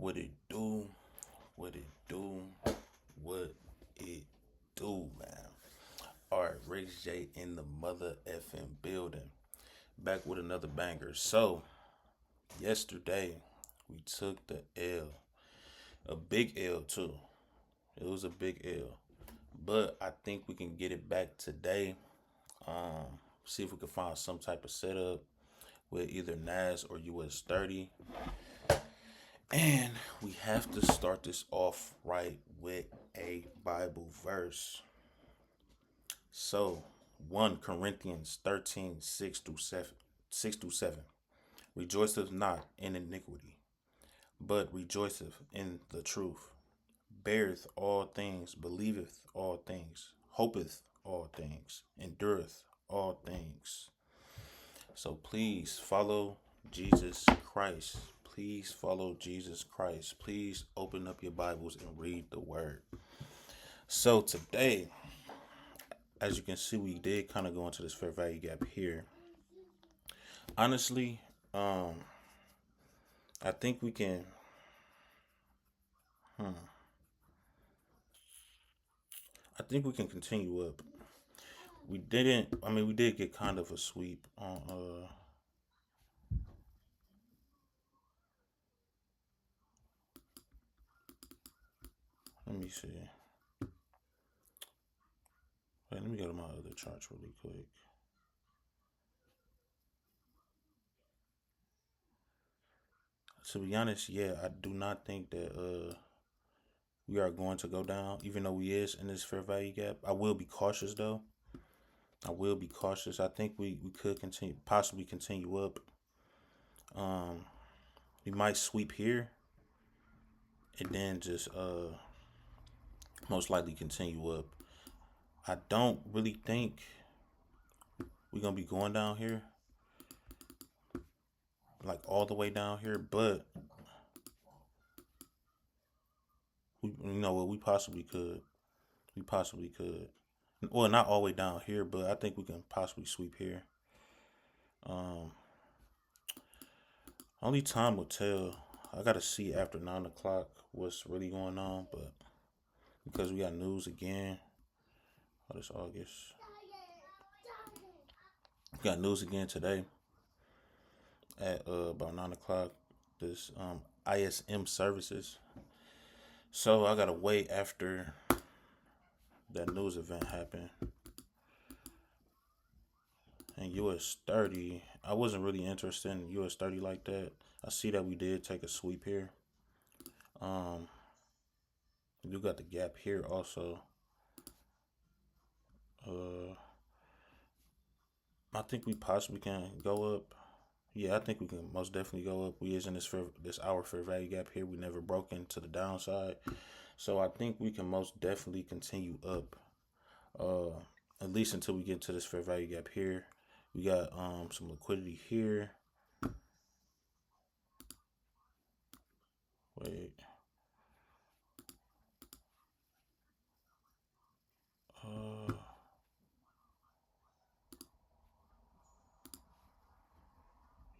What it do? What it do? What it do, man? All right, Rick J in the mother effing building. Back with another banger. So, yesterday we took the L. A big L, too. It was a big L. But I think we can get it back today. See if we can find some type of setup with either Nas or US 30. And we have to start this off right with a Bible verse. So, 1 Corinthians 13, 6 through 7. 6 through 7. Rejoiceth not in iniquity, but rejoiceth in the truth. Beareth all things, believeth all things, hopeth all things, endureth all things. So please follow Jesus Christ. Please follow Jesus Christ. Please open up your Bibles and read the word. So today, as you can see, we did kind of go into this fair value gap here. Honestly, I think we can. I think we can continue up. We didn't. I mean, we did get kind of a sweep on. Let me see. Wait, let me go to my other charts really quick. To be honest, yeah, I do not think that we are going to go down, even though we is in this fair value gap. I will be cautious though. I will be cautious. I think we could continue, possibly continue up. We might sweep here and then just most likely continue up. I don't really think we're gonna be going down here, like all the way down here, but you know what, we possibly could. We possibly could. Well, not all the way down here, but I think we can possibly sweep here. Um, Only time will tell. I gotta see after 9 o'clock what's really going on, but because we got news again, oh, this August. We got news again today at about 9 o'clock. This ISM services. So I gotta wait after that news event happened. And US 30, I wasn't really interested in US 30 like that. I see that we did take a sweep here. Um, you got the gap here also. Uh, I think we possibly can go up. Yeah, I think we can most definitely go up. We is in this hour fair value gap here. We never broke into the downside, so I think we can most definitely continue up. Uh, at least until we get to this fair value gap here. We got some liquidity here. Wait. Uh,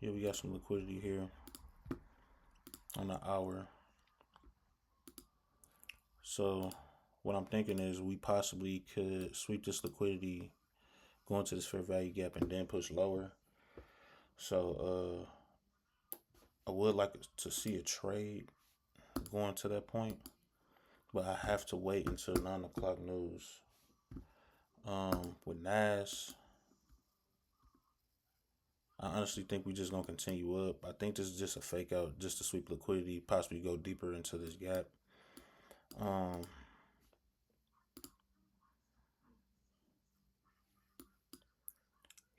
yeah, we got some liquidity here on the hour. So what I'm thinking is we possibly could sweep this liquidity, go into this fair value gap, and then push lower. So I would like to see a trade going to that point, but I have to wait until 9 o'clock news. With Nas, I honestly think we just gonna continue up. I think this is just a fake out, just to sweep liquidity, possibly go deeper into this gap. Um,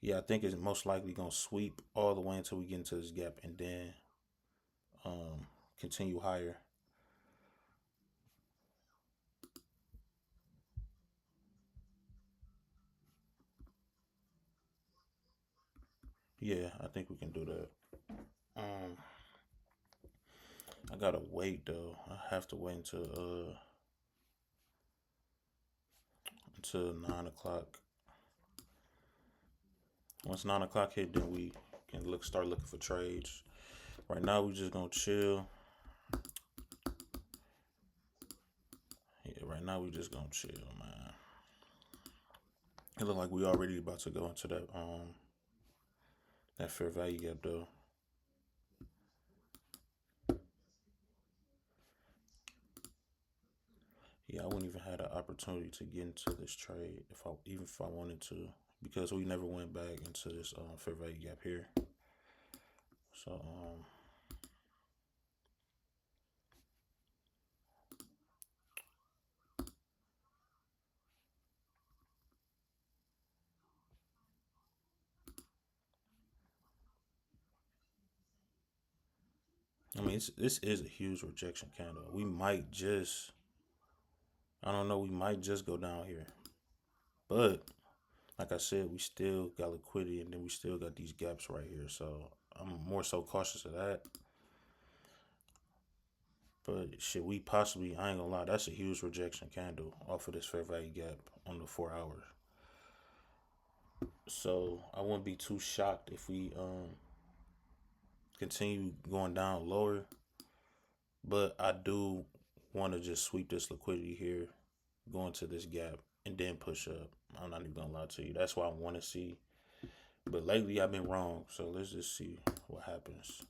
yeah, I think it's most likely gonna sweep all the way until we get into this gap, and then continue higher. Yeah, I think we can do that. Um, I gotta wait though. I have to wait until 9 o'clock. Once 9 o'clock hit, then we can start looking for trades. Right now, we just gonna chill, And now we just gonna chill, man. It look like we already about to go into that fair value gap though. Yeah, I wouldn't even have the opportunity to get into this trade if I wanted to, because we never went back into this fair value gap here. So I mean, this is a huge rejection candle. We might just, I don't know, we might just go down here. But like I said, we still got liquidity, and then we still got these gaps right here. So I'm more so cautious of that. But should we possibly, I ain't gonna lie, that's a huge rejection candle off of this fair value gap on the 4 hours. So I wouldn't be too shocked if we continue going down lower. But I do want to just sweep this liquidity here, go into this gap, and then push up. I'm not even gonna lie to you. That's what I want to see. But lately I've been wrong. So let's just see what happens.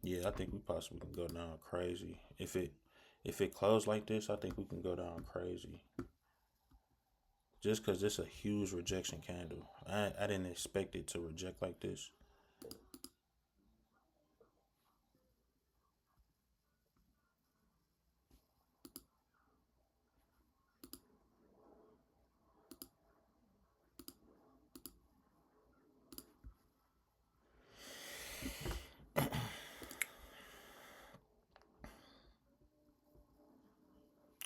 Yeah, I think we possibly can go down crazy. If it closed like this, I think we can go down crazy. Just because it's a huge rejection candle. I didn't expect it to reject like this.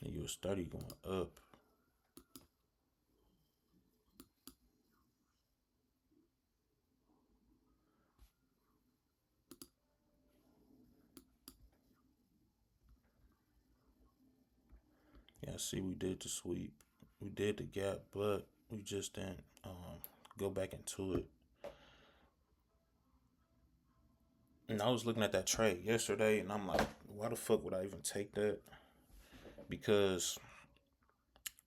And you was study going up. Yeah, see, we did the sweep. We did the gap, but we just didn't go back into it. And I was looking at that trade yesterday, and I'm like, why the fuck would I even take that? Because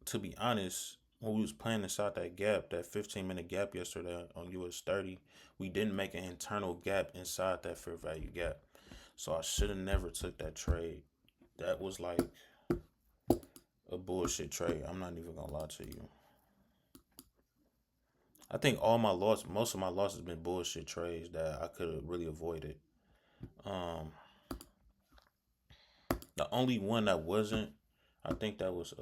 to be honest, when we was playing inside that gap, that 15-minute gap yesterday on US 30, we didn't make an internal gap inside that fair value gap. So I should have never took that trade. That was like a bullshit trade. I'm not even gonna lie to you. I think most of my losses been bullshit trades that I could have really avoided. Um, the only one that wasn't, I think that was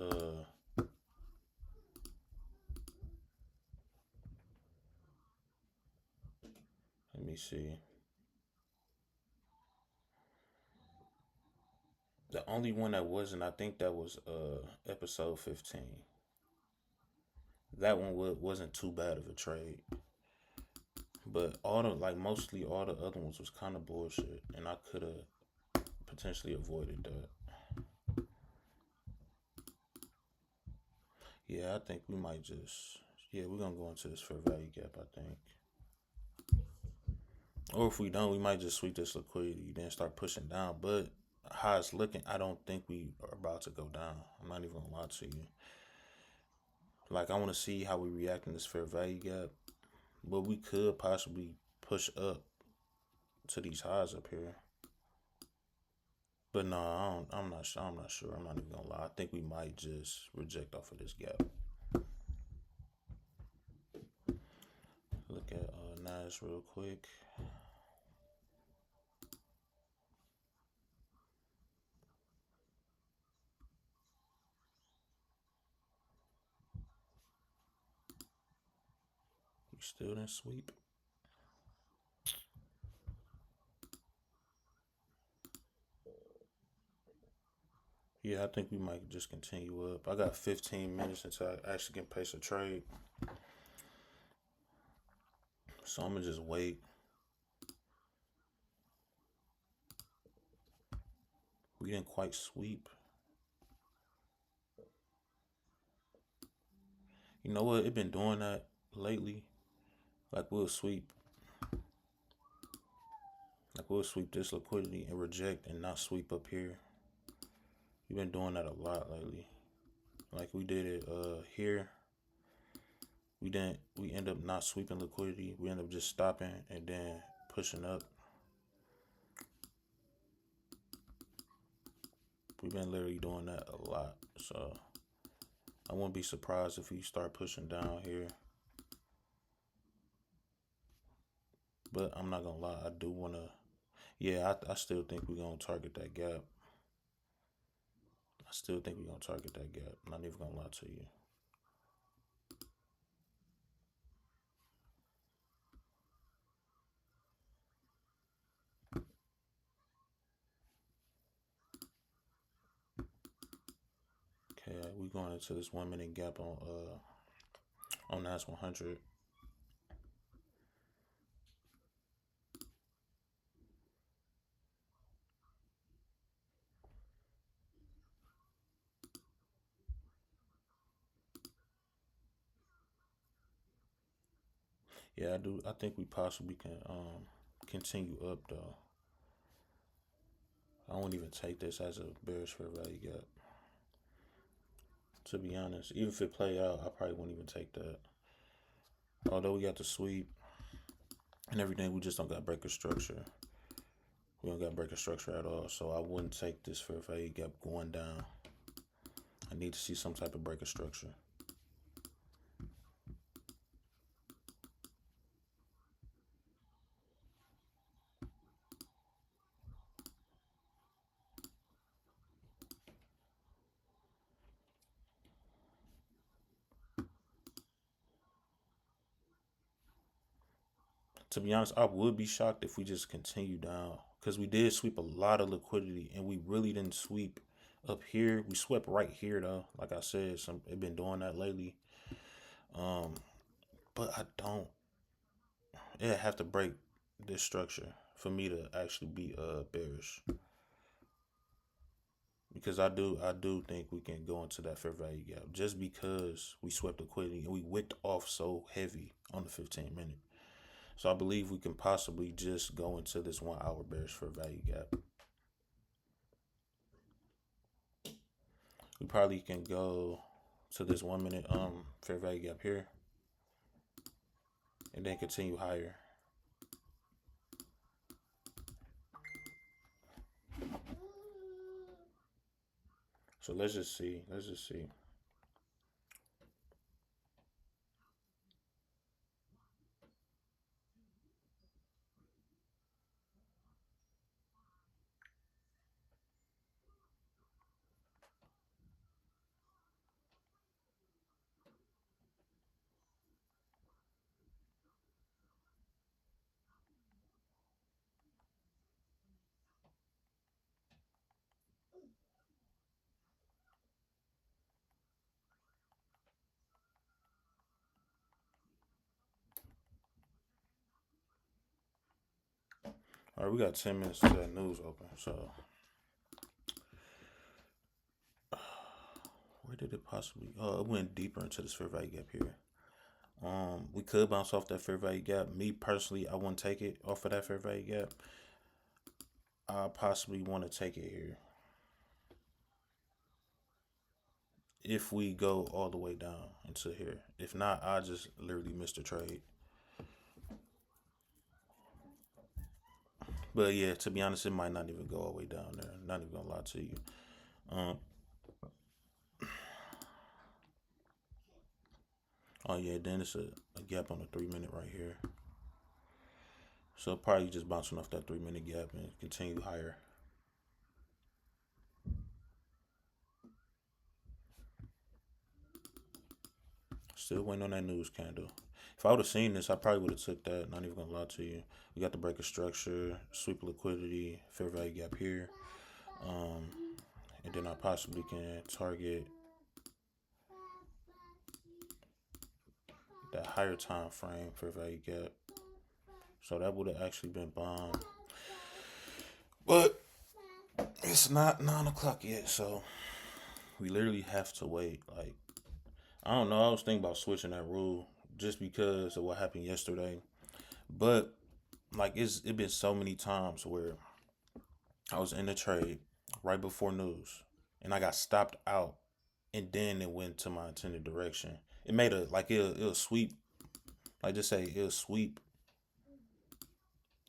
let me see. The only one that wasn't, I think that was episode 15. That one wasn't too bad of a trade. But mostly all the other ones was kind of bullshit, and I could have potentially avoided that. Yeah, I think we might just, yeah, we're gonna go into this fair value gap, I think. Or if we don't, we might just sweep this liquidity, then start pushing down. But how it's looking, I don't think we are about to go down. I'm not even gonna lie to you. Like, I want to see how we react in this fair value gap. But we could possibly push up to these highs up here. But no, I'm not sure. I'm not sure. I'm not even gonna lie. I think we might just reject off of this gap. Look at Nas real quick. We still didn't sweep. Yeah, I think we might just continue up. I got 15 minutes until I actually can place a trade. So I'm gonna just wait. We didn't quite sweep. You know what? It been doing that lately. Like we'll sweep this liquidity and reject and not sweep up here. We've been doing that a lot lately. Like we did it here. We end up not sweeping liquidity. We end up just stopping and then pushing up. We've been literally doing that a lot. So I wouldn't be surprised if we start pushing down here. But I'm not gonna lie, I do wanna. Yeah, I still think we're gonna target that gap. I still think we're gonna target that gap. I'm not even gonna lie to you. Okay, we going into this 1 minute gap on NAS 100. Yeah, I do. I think we possibly can continue up though. I won't even take this as a bearish fair value gap. To be honest, even if it play out, I probably wouldn't even take that. Although we got the sweep and everything, we just don't got breaker structure. We don't got breaker structure at all, so I wouldn't take this fair value gap going down. I need to see some type of breaker structure. To be honest, I would be shocked if we just continue down because we did sweep a lot of liquidity and we really didn't sweep up here. We swept right here though. Like I said, it been doing that lately. Um, but I don't. It have to break this structure for me to actually be bearish because I do think we can go into that fair value gap just because we swept liquidity and we wicked off so heavy on the 15 minute. So I believe we can possibly just go into this 1 hour bearish fair value gap. We probably can go to this 1 minute fair value gap here and then continue higher. So let's just see. Let's just see. All right, we got 10 minutes to that news open. So where did it possibly? Oh, it went deeper into this fair value gap here. We could bounce off that fair value gap. Me personally, I wouldn't take it off of that fair value gap. I possibly want to take it here if we go all the way down into here. If not, I just literally missed the trade. But yeah, to be honest, it might not even go all the way down there. Not even gonna lie to you. Um, oh yeah, then it's a gap on the 3 minute right here. So probably just bouncing off that 3 minute gap and continue higher. Still waiting on that news candle. If I would have seen this, I probably would have took that. Not even gonna lie to you. We got the breaker structure, sweep liquidity, fair value gap here, um, and then I possibly can target that higher time frame fair value gap. So that would have actually been bomb. But it's not 9 o'clock yet, so we literally have to wait. Like I don't know. I was thinking about switching that rule just because of what happened yesterday. But like it been so many times where I was in the trade right before news and I got stopped out and then it went to my intended direction. It made a like it'll sweep, like just say it'll sweep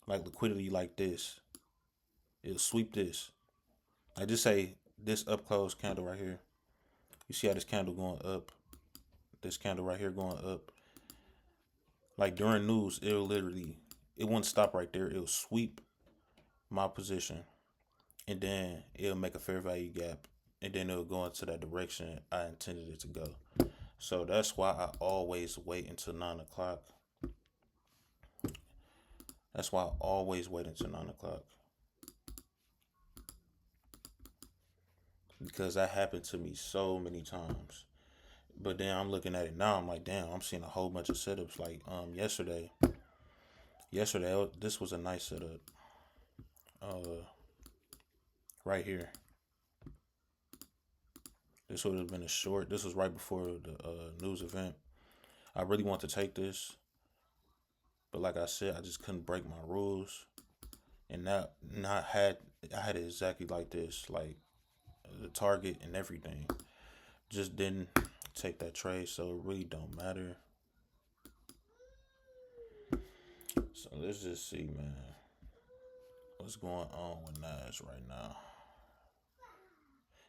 like liquidity like this. It'll sweep this. Like just say this up close candle right here. You see how this candle going up, this candle right here going up. Like during news, it won't stop right there. It'll sweep my position and then it'll make a fair value gap and then it'll go into that direction I intended it to go. So that's why I always wait until 9 o'clock. That's why I always wait until 9 o'clock. Because that happened to me so many times. But then I'm looking at it now, I'm like, damn, I'm seeing a whole bunch of setups. Like yesterday. This was a nice setup. Uh right here. This would have been a short. This was right before the news event. I really want to take this, but like I said, I just couldn't break my rules, and that not had I had it exactly like this, like the target and everything. Just didn't take that trade, so it really don't matter. So let's just see, man, what's going on with Nas right now.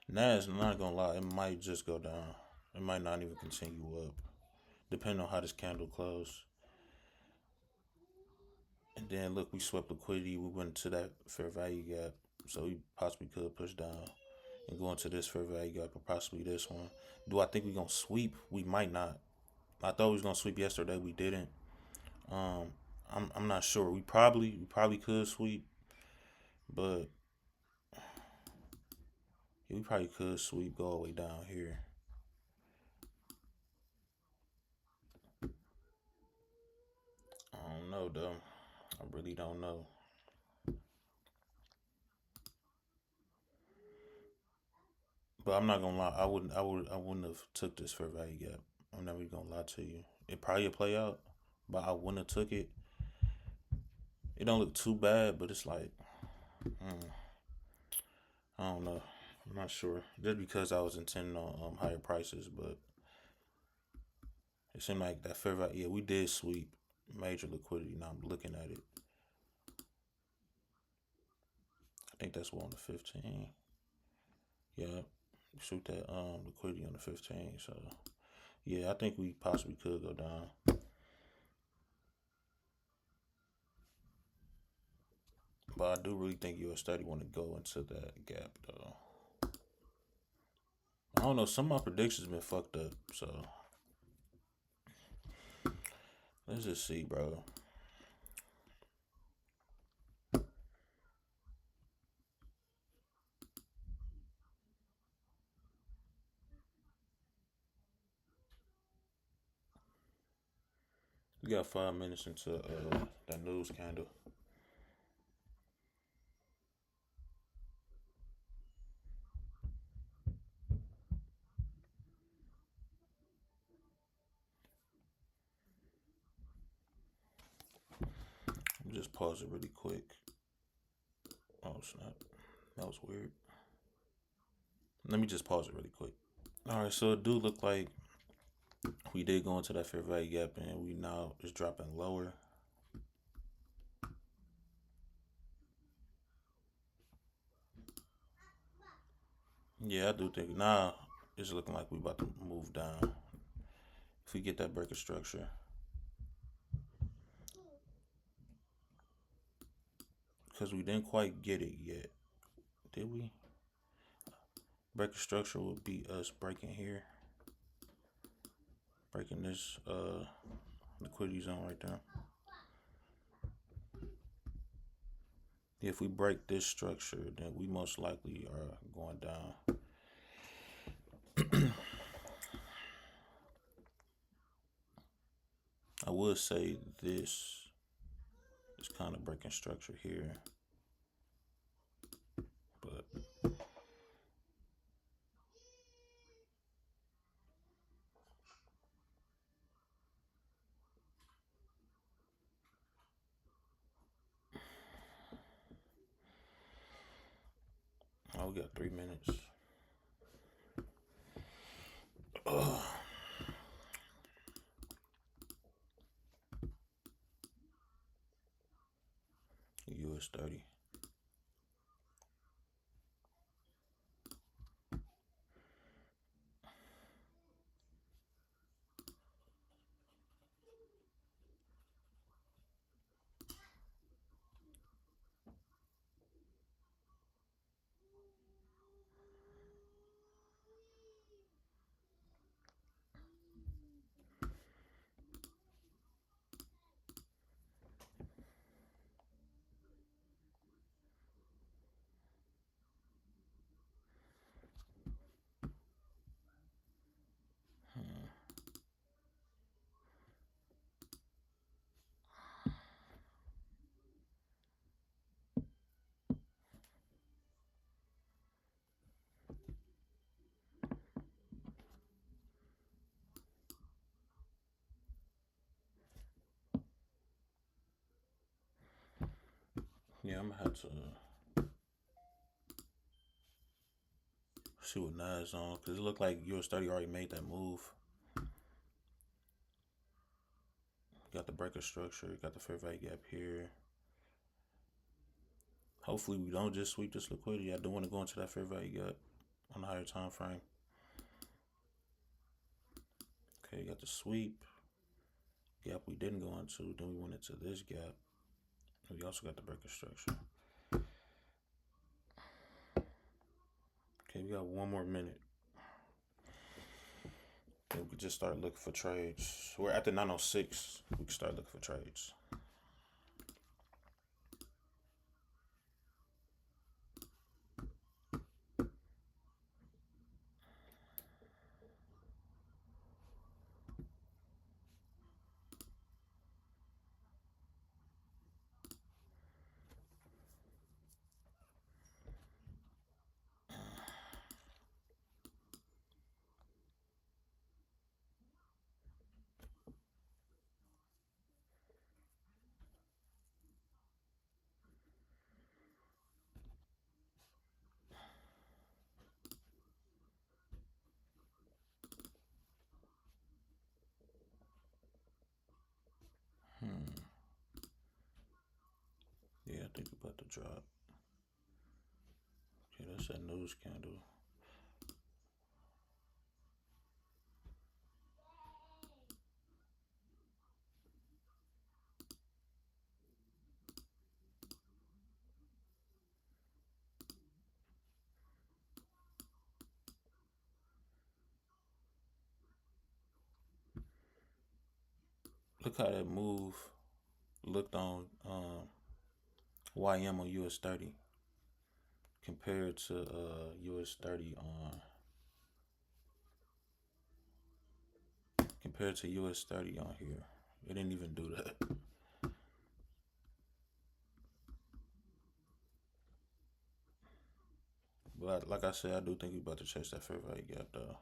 Nas, I'm not gonna lie, it might just go down. It might not even continue up, depending on how this candle closes. And then look, we swept liquidity. We went to that fair value gap, so we possibly could push down and go into this fair value gap or possibly this one. Do I think we're gonna sweep? We might not. I thought we was gonna sweep yesterday. We didn't. Um, I'm not sure. We probably could sweep, but yeah, we probably could sweep, go all the way down here. I don't know though. I really don't know. But I'm not gonna lie. I wouldn't have took this fair value gap. I'm never gonna lie to you. It probably play out, but I wouldn't have took it. It don't look too bad, but it's like I don't know. I'm not sure. Just because I was intending on higher prices, but it seemed like that fair value. Yeah, we did sweep major liquidity. Now I'm looking at it. I think that's what on the 15. Yeah, shoot that liquidity on the 15. So yeah, I think we possibly could go down. But I do really think US study want to go into that gap though. I don't know. Some of my predictions been fucked up. So let's just see, bro. We got 5 minutes into that news candle. Let me just pause it really quick. Oh snap, that was weird. Let me just pause it really quick. All right, so it do look like we did go into that fair value gap, and we now is dropping lower. Yeah, I do think now it's looking like we about to move down. If we get that breaker structure, because we didn't quite get it yet, did we? Breaker structure would be us breaking here, breaking this liquidity zone right there. If we break this structure, then we most likely are going down. I would say this is kind of breaking structure here, but Oh, we got 3 minutes. US 30. Yeah, I'm gonna have to see what Nas on because it looked like US 30 already made that move. Got the breaker structure, got the fair value gap here. Hopefully we don't just sweep this liquidity. I do want to go into that fair value gap on a higher time frame. Okay, got the sweep. Gap we didn't go into. Then we went into this gap. And we also got the breaker structure. Okay, we got 1 more minute. Then we could just start looking for trades. We're at the 906. We can start looking for trades. Yeah, I think we're about to drop. Okay, that's that news candle. Look how that move looked on YM on US 30 compared to US 30 on compared to US 30 on here. It didn't even do that. But like I said, I do think we about to chase that fair value gap though.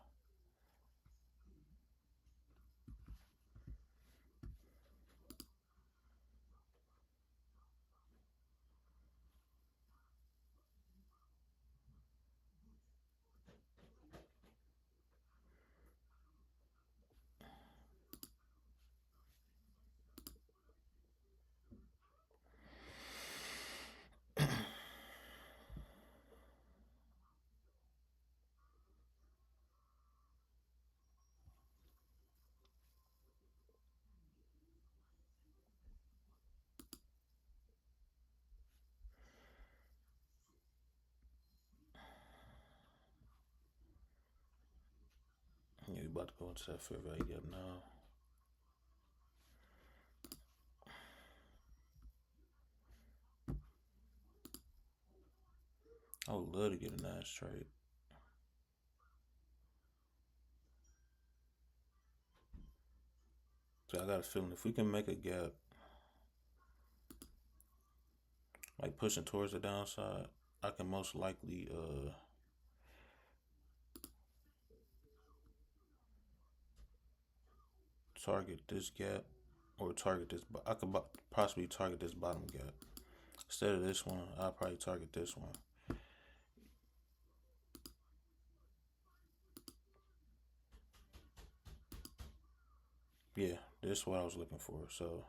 Yeah, we about to go into that fair value gap now. I would love to get a nice trade. So I got a feeling if we can make a gap, like pushing towards the downside, I can most likely target this gap or target this. I could possibly target this bottom gap instead of this one. I'll probably target this one. This is what I was looking for. So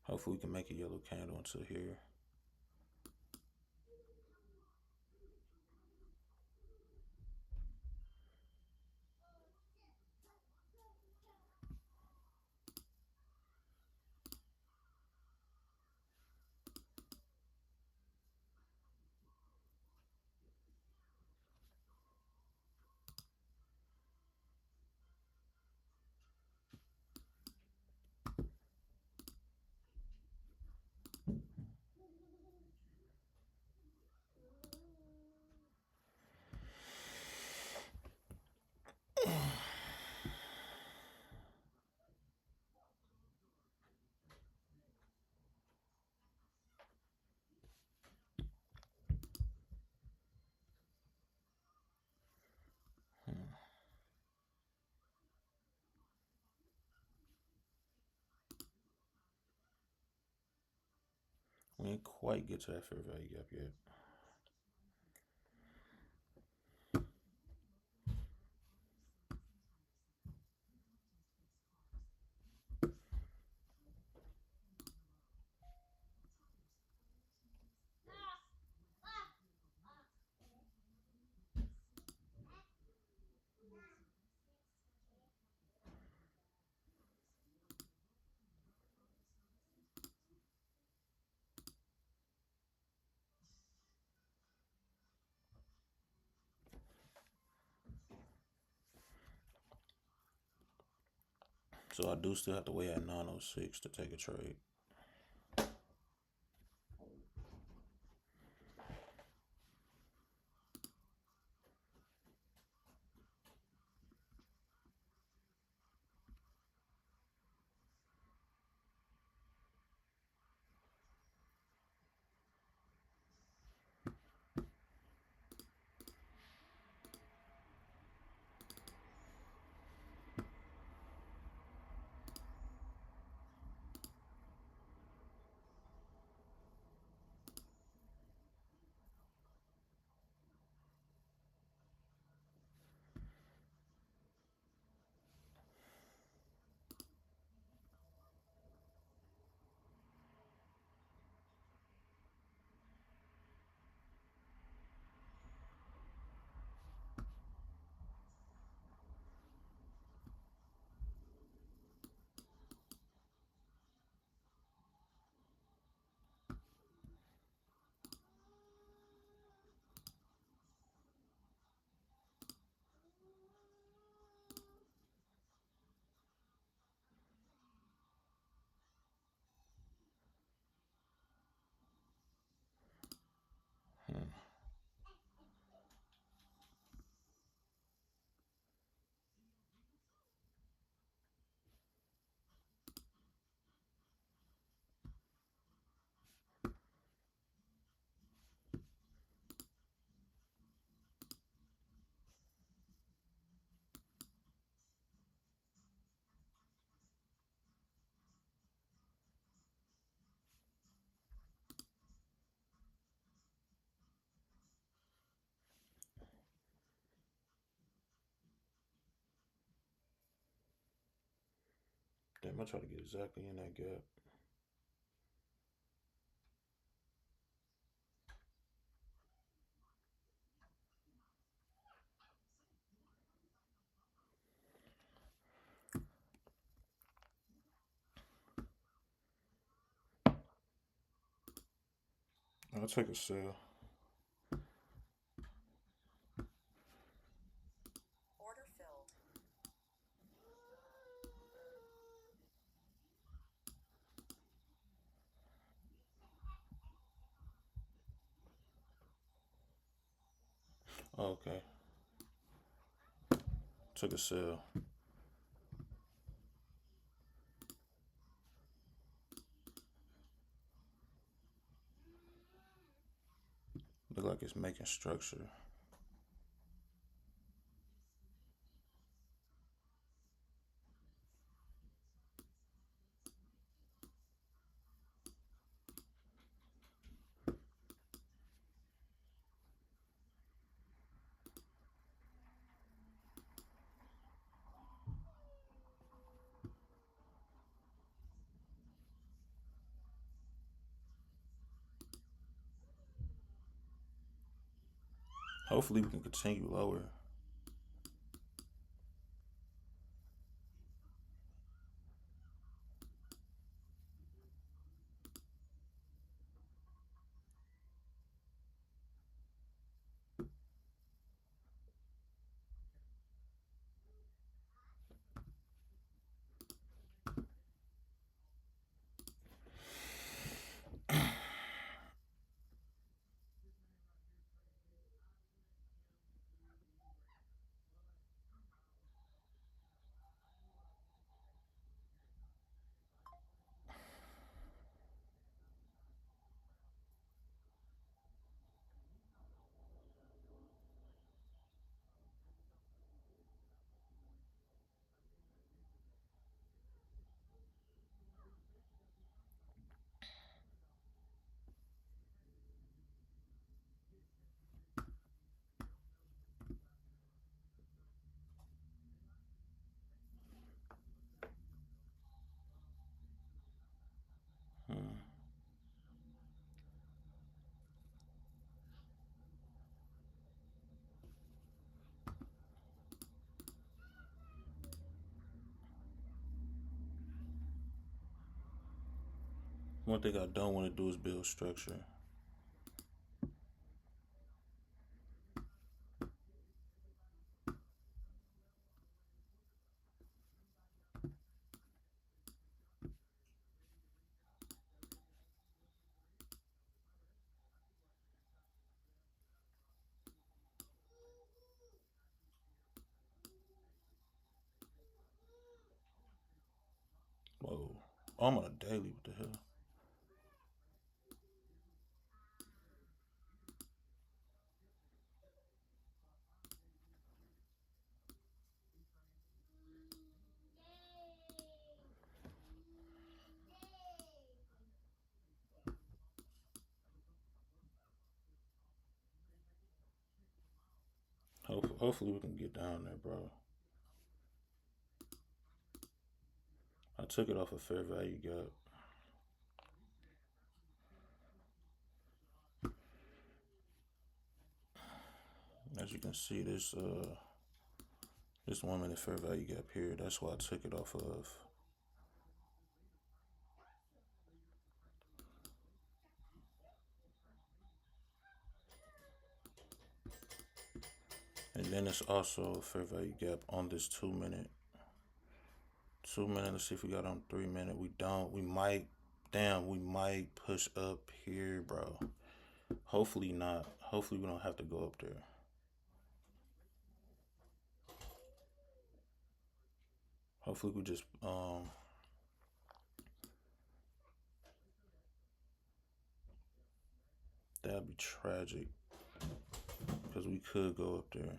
hopefully we can make a yellow candle into here. We ain't quite get to that fair value gap yet. So I do still have to wait at 906 to take a trade. Damn, I try to get exactly in that gap. I'll take a sell. Order filled. Oh, okay. Took a sell. Look like it's making structure. Hopefully we can continue lower. Hmm. One thing I don't want to do is build structure. Whoa. Oh, I'm on a daily. What the hell? Hopefully we can get down there, bro. I took it off a fair value gap. As you can see, this 1 minute fair value gap here. That's why I took it off of. And then it's also a fair value gap on this 2 minute. 2 minute. Let's see if we got on 3 minute. We don't. We might. Damn, we might push up here, bro. Hopefully not. Hopefully we don't have to go up there. Hopefully we just that'd be tragic because we could go up there.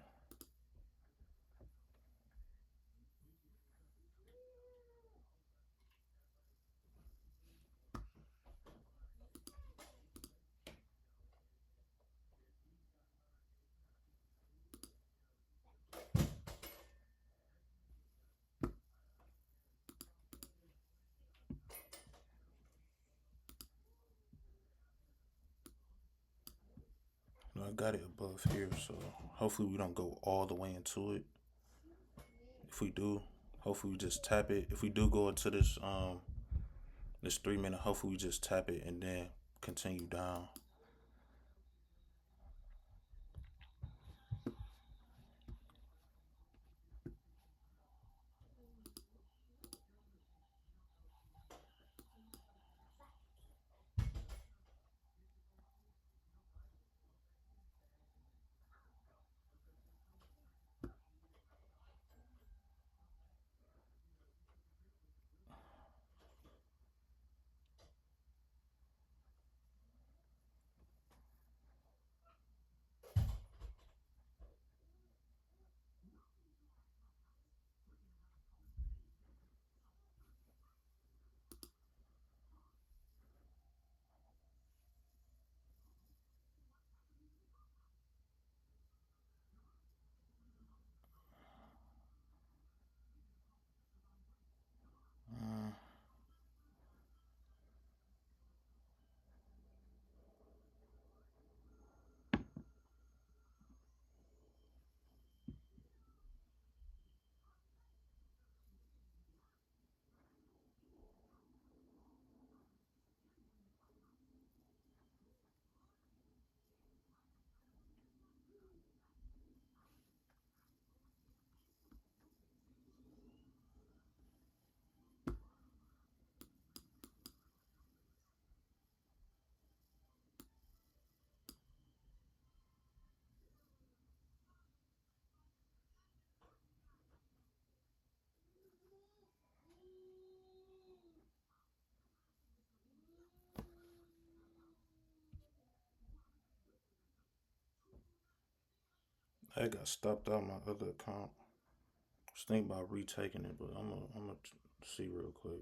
No, I got it above here, so hopefully we don't go all the way into it. If we do, hopefully we just tap it. If we do go into this 3 minute, hopefully we just tap it and then continue down. I got stopped out my other account. I was thinking about retaking it, but I'm gonna see real quick.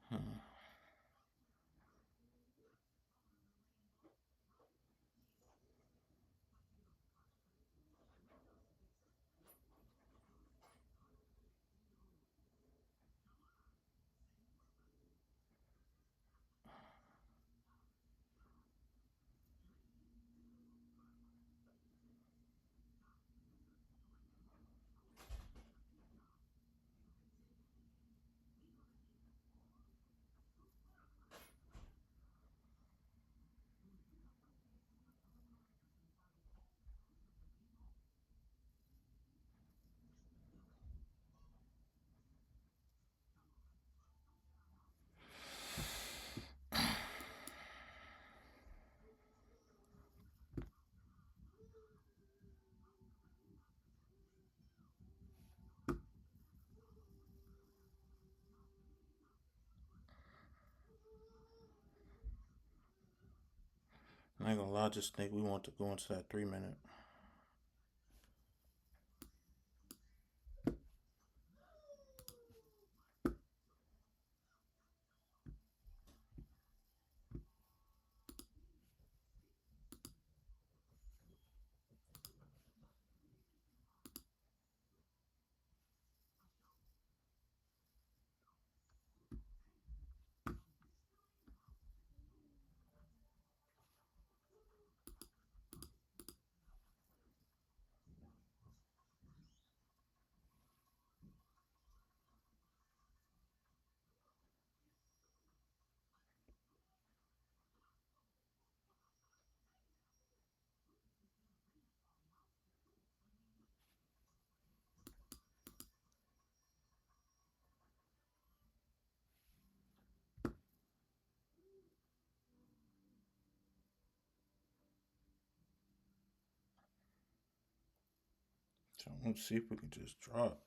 Hmm. I ain't gonna lie, I just think we want to go into that 3 minute. So let's see if we can just drop.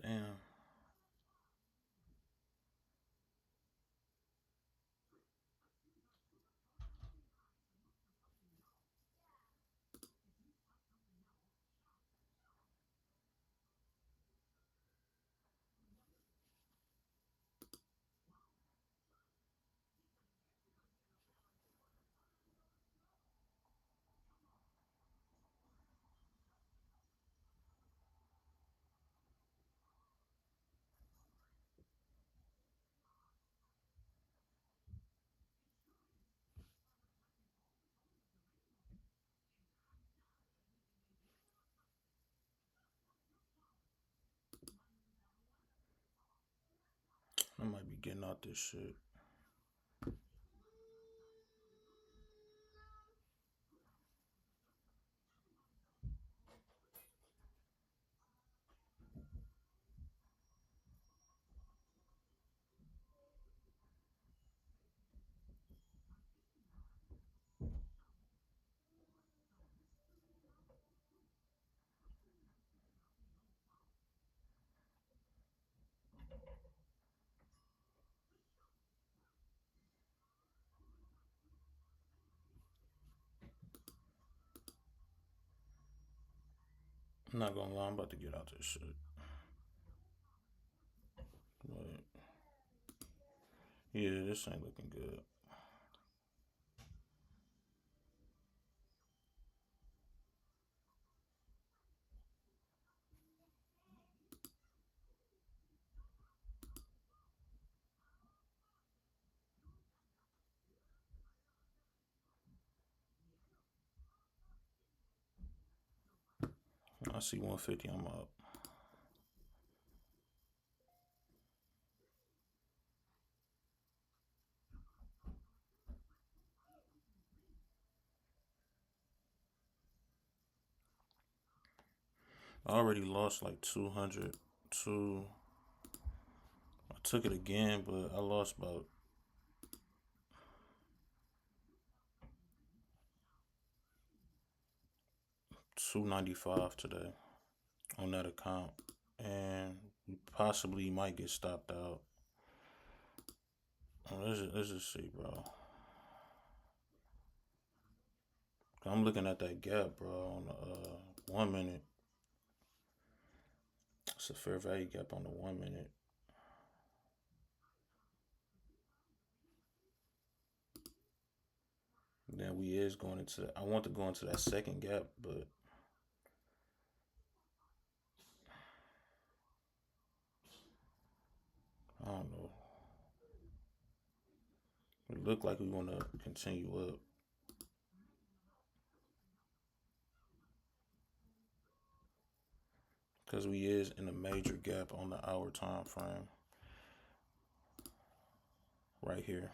Damn. I might be getting out this shit. I'm not gonna lie, I'm about to get out this shit. But yeah, this ain't looking good. I see 150, I'm up. I already lost like 200 to. I took it again, but I lost about 295 today on that account, and we possibly might get stopped out. Let's just see, bro. I'm looking at that gap, bro, on the 1 minute. It's a fair value gap on the 1 minute. Then we is going into. I want to go into that second gap, but I don't know. It look like we want to continue up. Because we is in a major gap on the hour time frame right here.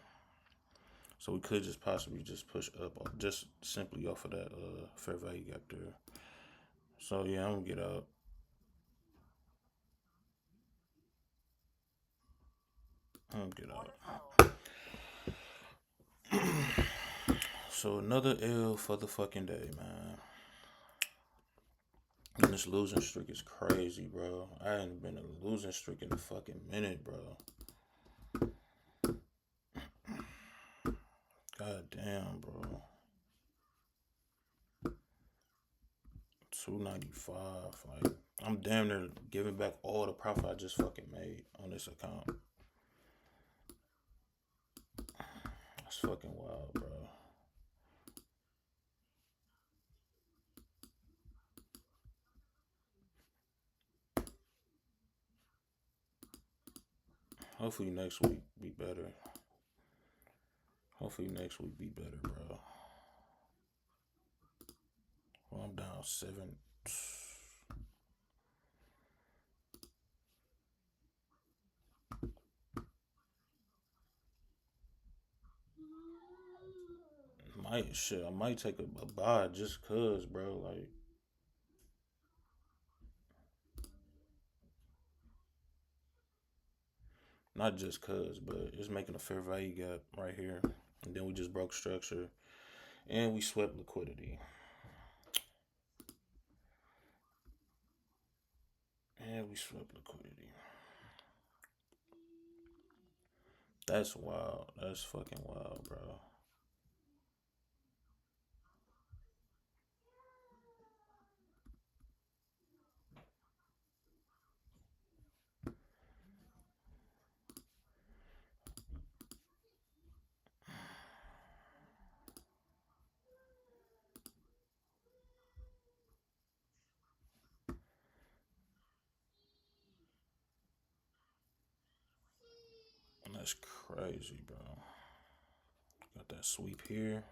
So we could just possibly just push up just simply off of that fair value gap there. So yeah, I'm gonna get out. I'm gonna get out. So another L for the fucking day, man. And this losing streak is crazy, bro. I ain't been a losing streak in a fucking minute, bro. God damn, bro. 295. Like, I'm damn near giving back all the profit I just fucking made on this account. That's fucking wild, bro. Hopefully next week be better. Hopefully next week be better, bro. Well, I'm down 7. I might take a buy just cause, bro. Like, not just cause, but it's making a fair value gap right here, and then we just broke structure, and we swept liquidity. Yeah, we swept liquidity. That's wild. That's fucking wild, bro. That's crazy, bro. Got that sweep here.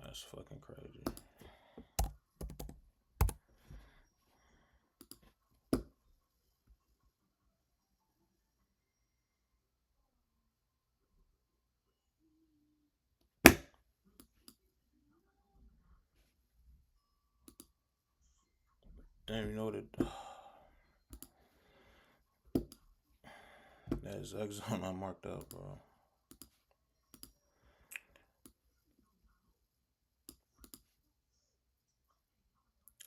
That's fucking crazy. Damn, you know what it. That exact zone I marked out, bro.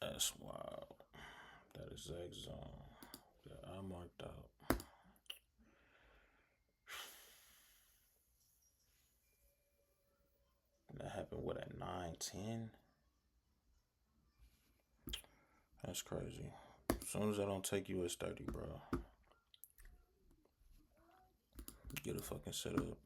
That's wild. That exact zone that I marked out. That happened, what, at 9:10? That's crazy. As soon as I don't take you as 30, bro, get a fucking setup.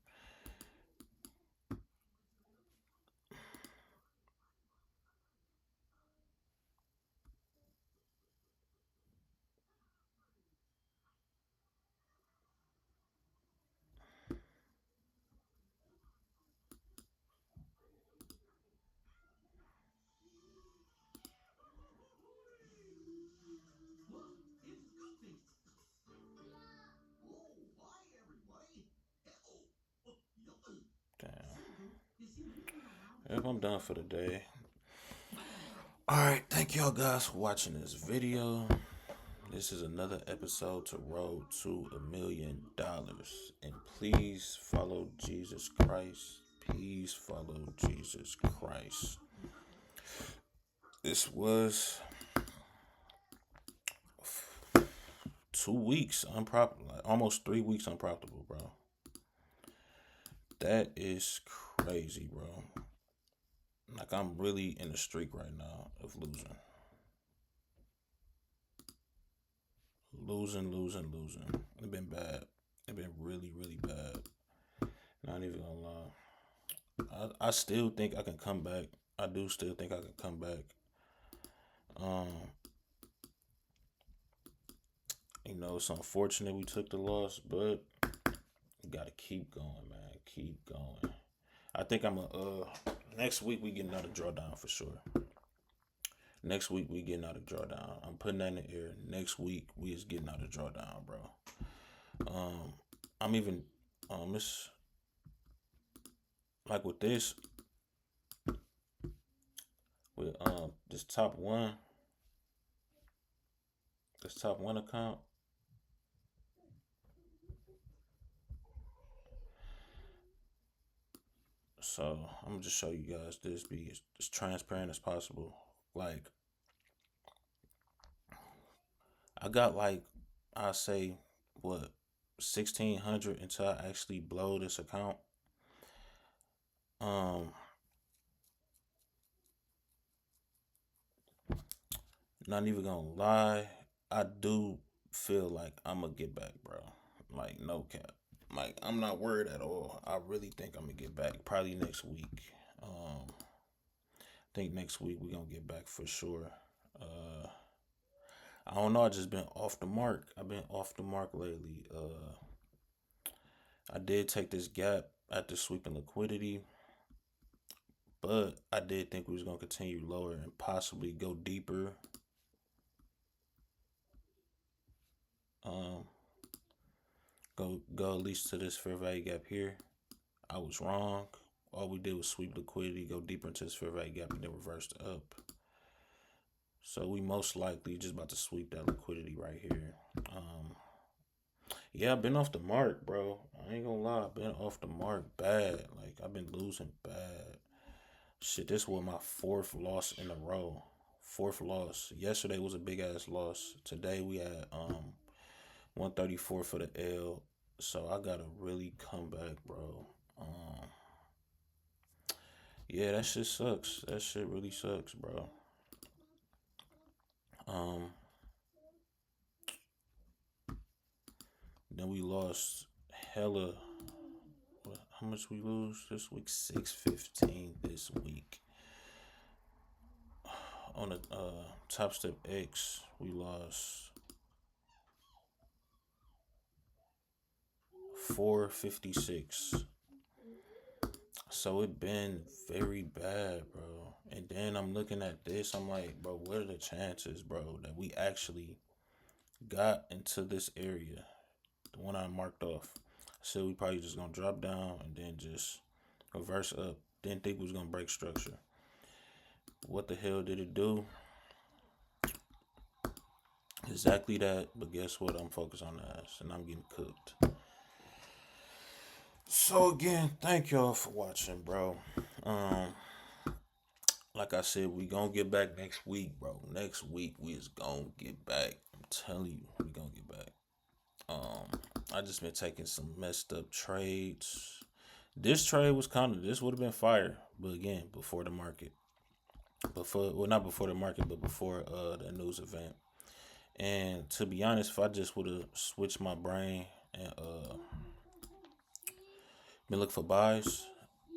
Damn. Yep, I'm done for the day. Alright, thank y'all guys for watching this video. This is another episode to Road to $1 Million. And please follow Jesus Christ. Please follow Jesus Christ. This was 2 weeks unprofitable, like almost 3 weeks unprofitable, bro. That is crazy, bro. Like, I'm really in a streak right now of losing. Losing. It's been bad. It's been really, really bad. Not even gonna lie. I still think I can come back. I do still think I can come back. You know, it's unfortunate we took the loss, but you gotta keep going, man. Keep going. I think I'm next week we get another drawdown for sure. Next week we getting out of drawdown. I'm putting that in the air. Next week we is getting out of drawdown, bro. I'm even this, like with this, with this top one account. So I'm gonna just show you guys this, be as transparent as possible. Like, I got, like, I say, what, 1,600 until I actually blow this account. Not even gonna lie, I do feel like I'm gonna get back, bro. Like, no cap. Like, I'm not worried at all. I really think I'm gonna get back. Probably next week. I think next week we're gonna get back for sure. I don't know. I just been off the mark. I've been off the mark lately. I did take this gap after sweeping liquidity, but I did think we was gonna continue lower and possibly go deeper. Um, go at least to this fair value gap here. I was wrong. All we did was sweep liquidity, go deeper into this fair value gap, and then reversed up. So we most likely just about to sweep that liquidity right here. Yeah, I've been off the mark, bro. I ain't gonna lie, I've been off the mark bad. Like I've been losing bad. Shit, this was my fourth loss in a row. Fourth loss. Yesterday was a big ass loss. Today we had 134 for the L. So I gotta really come back, bro. Um yeah, that shit sucks. That shit really sucks, bro. Um then we lost hella. How much we lose this week? 615 this week. On the Top Step X, we lost 456. So it been very bad, bro. And then I'm looking at this, I'm like, bro, what are the chances, bro, that we actually got into this area, the one I marked off? I said we probably just gonna drop down and then just reverse up. Didn't think we was gonna break structure. What the hell did it do? Exactly that, but guess what? I'm focused on the ass and I'm getting cooked. So again, thank y'all for watching, bro. Um, like I said, we gonna get back next week, bro. Next week we is gonna get back. I'm telling you, we gonna get back. I just been taking some messed up trades. This trade was this would have been fire, but again, before the market. Before, well, not before the market, but before the news event. And to be honest, if I just would have switched my brain and been looking for buys,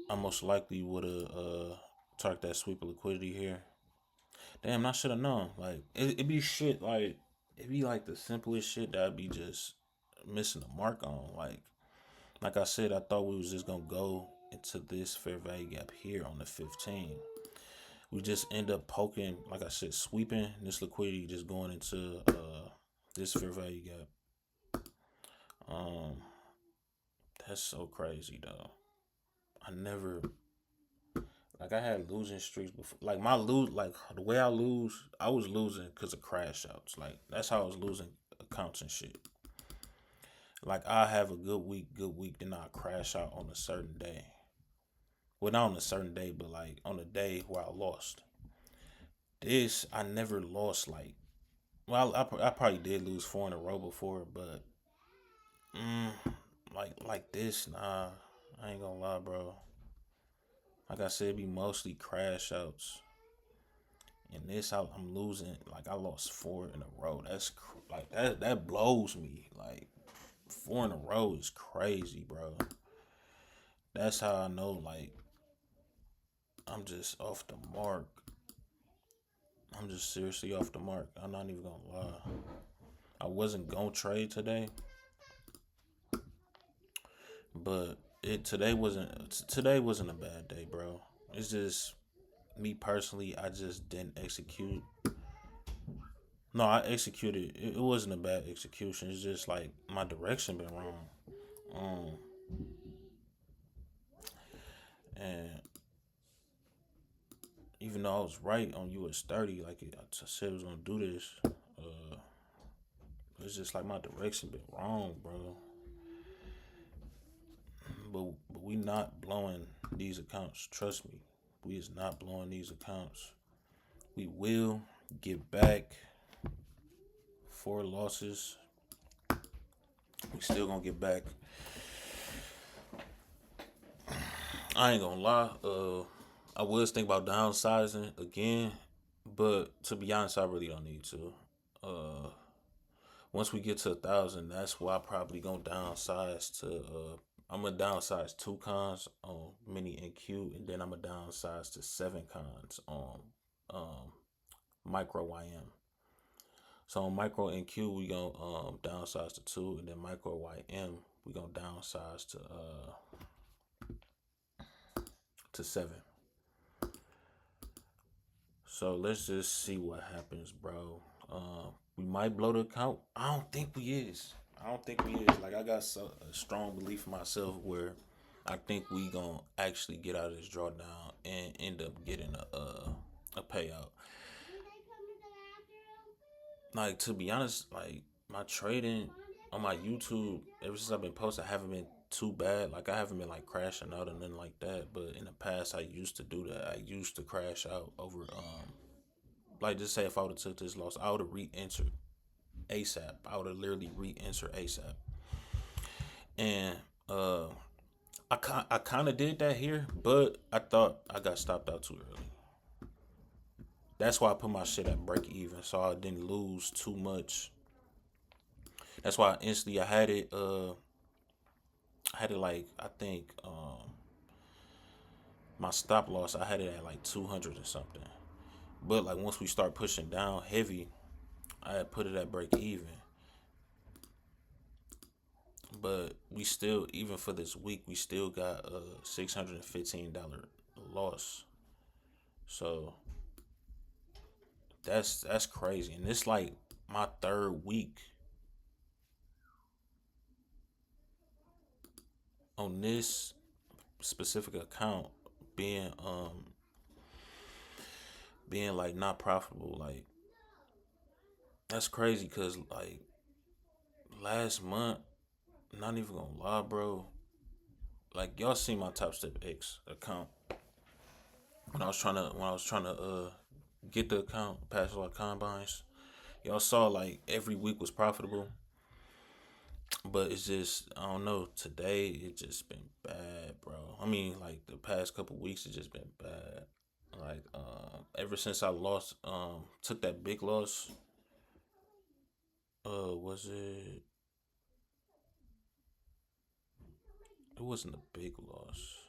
I most likely would have targeted that sweep of liquidity here. Damn, I should have known. Like it be shit like it be like the simplest shit that I'd be just missing the mark on. Like I said, I thought we was just gonna go into this fair value gap here on the 15. We just end up poking, like I said, sweeping this liquidity, just going into this fair value gap. Um, that's so crazy though. I never like I had losing streaks before. Like my lose, like the way I was losing because of crash outs. Like that's how I was losing accounts and shit. Like I have a good week, then I crash out on a certain day. Well, not on a certain day, but like on a day where I lost. This I never lost. Like, well, I probably did lose four in a row before, but mm, like this, nah, I ain't gonna lie, bro. Like I said, it be mostly crash outs. And this, I'm losing. Like I lost four in a row. Like that blows me. Like four in a row is crazy, bro. That's how I know. Like I'm just off the mark. I'm just seriously off the mark. I'm not even gonna lie. I wasn't gonna trade today, but today wasn't a bad day, bro. It's just me personally. I just didn't execute. No, I executed. It wasn't a bad execution. It's just like my direction been wrong. Um, and even though I was right on US 30, like I said I was gonna do this, it's just like my direction been wrong, bro. But we not blowing these accounts. Trust me, we is not blowing these accounts. We will get back. Four losses. We still gonna get back. I ain't gonna lie. I was thinking about downsizing again, but to be honest, I really don't need to. Uh, Once we get to 1,000, that's why I probably gonna downsize to. I'm gonna downsize 2 cons on mini NQ, and then I'm gonna downsize to 7 cons on um, micro YM. So on micro NQ, we gonna downsize to 2, and then micro YM we gonna downsize to 7. So let's just see what happens, bro. We might blow the account. I don't think we is. I don't think we is. Like I got a strong belief in myself where I think we gonna actually get out of this drawdown and end up getting a payout. Like to be honest, like my trading, on my YouTube, ever since I've been posting, I haven't been too bad. Like I haven't been like crashing out and nothing like that. But in the past, I used to do that. I used to crash out over like just say if I would have took this loss, I would have re-entered ASAP. I would have literally re-entered ASAP. And uh, I kind of did that here, but I thought I got stopped out too early. That's why I put my shit at break even, so I didn't lose too much. That's why instantly I had it like I think my stop loss I had it at like 200 or something. But like once we start pushing down heavy, I had put it at break even. But we still, even for this week, we still got a $615 loss. So that's crazy, and it's like my third week on this specific account being being like not profitable. Like that's crazy, cause like last month, not even gonna lie, bro. Like y'all see my Top Step X account when I was trying to get the account past like combines. Y'all saw like every week was profitable, but it's just I don't know. Today it just been bad, bro. I mean, like the past couple weeks it just been bad. Like ever since I lost took that big loss. Was it? It wasn't a big loss.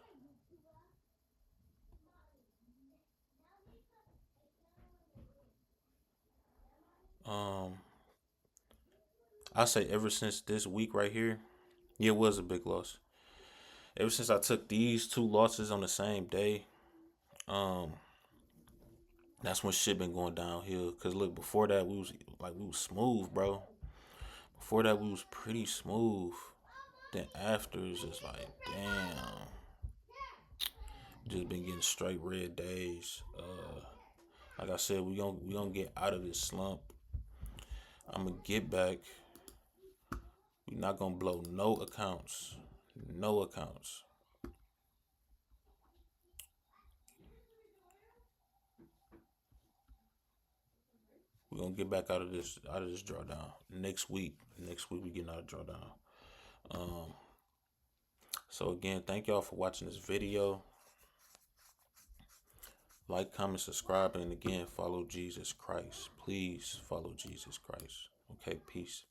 Um, I say ever since this week right here, yeah, it was a big loss. Ever since I took these two losses on the same day, um, that's when shit been going downhill. Cause look, before that we was smooth, bro. Before that we was pretty smooth. Then after it's just like, damn, just been getting straight red days. Like I said, we gonna get out of this slump. I'm gonna get back. We not gonna blow no accounts, no accounts. We gonna get back out of this drawdown next week. Next week we getting out of drawdown. Um, so again, thank y'all for watching this video. Like, comment, subscribe, and again, follow Jesus Christ. Please follow Jesus Christ. Okay, peace.